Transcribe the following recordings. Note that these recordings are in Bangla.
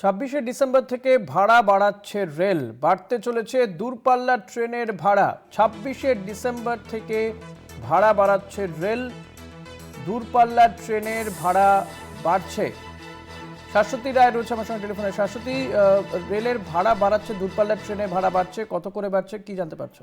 ছাব্বিশে ডিসেম্বর থেকে ভাড়া বাড়াচ্ছে রেল, বাড়তে চলেছে দূরপাল্লার ট্রেনের ভাড়া। 26শে ডিসেম্বর থেকে ভাড়া বাড়াচ্ছে রেল, দূরপাল্লার ট্রেনের ভাড়া বাড়ছে। শাশ্বতী রায় রয়েছে আমার সঙ্গে টেলিফোনে। শাশ্বতী, রেলের ভাড়া বাড়াচ্ছে, দূরপাল্লার ট্রেনের ভাড়া বাড়ছে, কত করে বাড়ছে কি জানতে পারছো?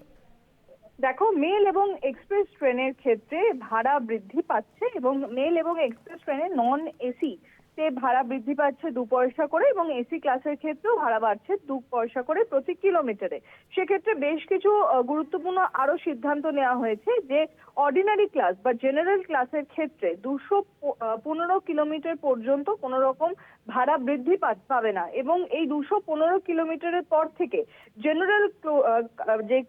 দেখো, মেল এবং এক্সপ্রেস ট্রেনের ক্ষেত্রে ভাড়া বৃদ্ধি পাচ্ছে এবং মেল এবং এক্সপ্রেস ট্রেনে নন এসি তে ভাড়া বৃদ্ধি পাচ্ছে 2 পয়সা করে এবং এসি ক্লাসের ক্ষেত্রেও ভাড়া বাড়ছে 2 পয়সা করে প্রতি কিলোমিটারে। সেক্ষেত্রে বেশ কিছু গুরুত্বপূর্ণ আরো সিদ্ধান্ত নেওয়া হয়েছে যে অর্ডিনারি ক্লাস বা জেনারেল ক্লাসের ক্ষেত্রে 215 কিলোমিটার পর্যন্ত কোনো রকম ভাড়া বৃদ্ধি পাবে না এবং এই 215 কিলোমিটারের পর থেকে জেনারেল যে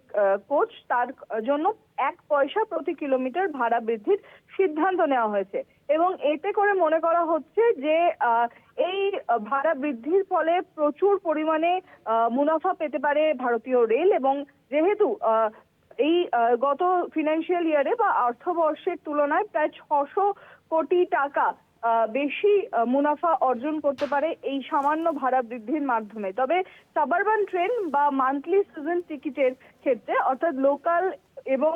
কোচ তার জন্য 1 পয়সা প্রতি কিলোমিটার ভাড়া বৃদ্ধির সিদ্ধান্ত নেওয়া হয়েছে এবং এতে করে মনে করা হচ্ছে যে এই ভাড়া বৃদ্ধির ফলে প্রচুর পরিমাণে মুনাফা পেতে পারে ভারতীয় রেল এবং যেহেতু এই গত ফিনান্সিয়াল ইয়ারে বা অর্থবর্ষের তুলনায় প্রায় 600 কোটি টাকা বেশি মুনাফা অর্জন করতে পারে এই সামান্য ভাড়া বৃদ্ধির মাধ্যমে। তবে সাবারবান ট্রেন বা মান্থলি সিজন টিকিটের ক্ষেত্রে অর্থাৎ লোকাল এবং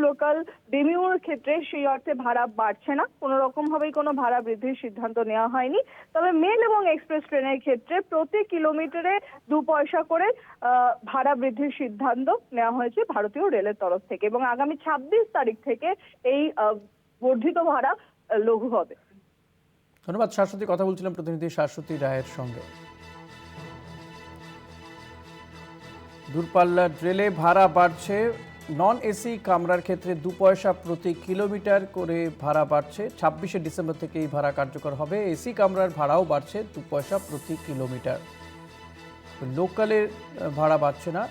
লোকাল ডেমিউর ক্ষেত্রে সেই অর্থে ভাড়া বাড়ছে না, কোনো রকম ভাবেই কোনো ভাড়া বৃদ্ধির সিদ্ধান্ত নেওয়া হয়নি। তবে মেল এবং এক্সপ্রেস ট্রেনের ক্ষেত্রে প্রতি কিলোমিটারে 2 পয়সা করে ভাড়া বৃদ্ধির সিদ্ধান্ত নেওয়া হয়েছে ভারতীয় রেলের তরফ থেকে এবং আগামী 26 তারিখ থেকে এই বর্ধিত ভাড়া লঘু হবে। ধন্যবাদ শাশ্বতী। কথা বলছিলাম প্রতিনিধি শাশ্বতী রায়ের সঙ্গে। দূরপাল্লার রেলে ভাড়া বাড়ছে, নন এসি কামরার ক্ষেত্রে 2 পয়সা প্রতি কিলোমিটার করে ভাড়া বাড়ছে। 26শে ডিসেম্বর থেকে এই ভাড়া কার্যকর হবে। এসি কামরার ভাড়াও বাড়ছে 2 পয়সা প্রতি কিলোমিটার। লোকালের ভাড়া বাড়ছে না,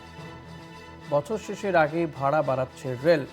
বছর শেষের আগে ভাড়া বাড়াচ্ছে রেল।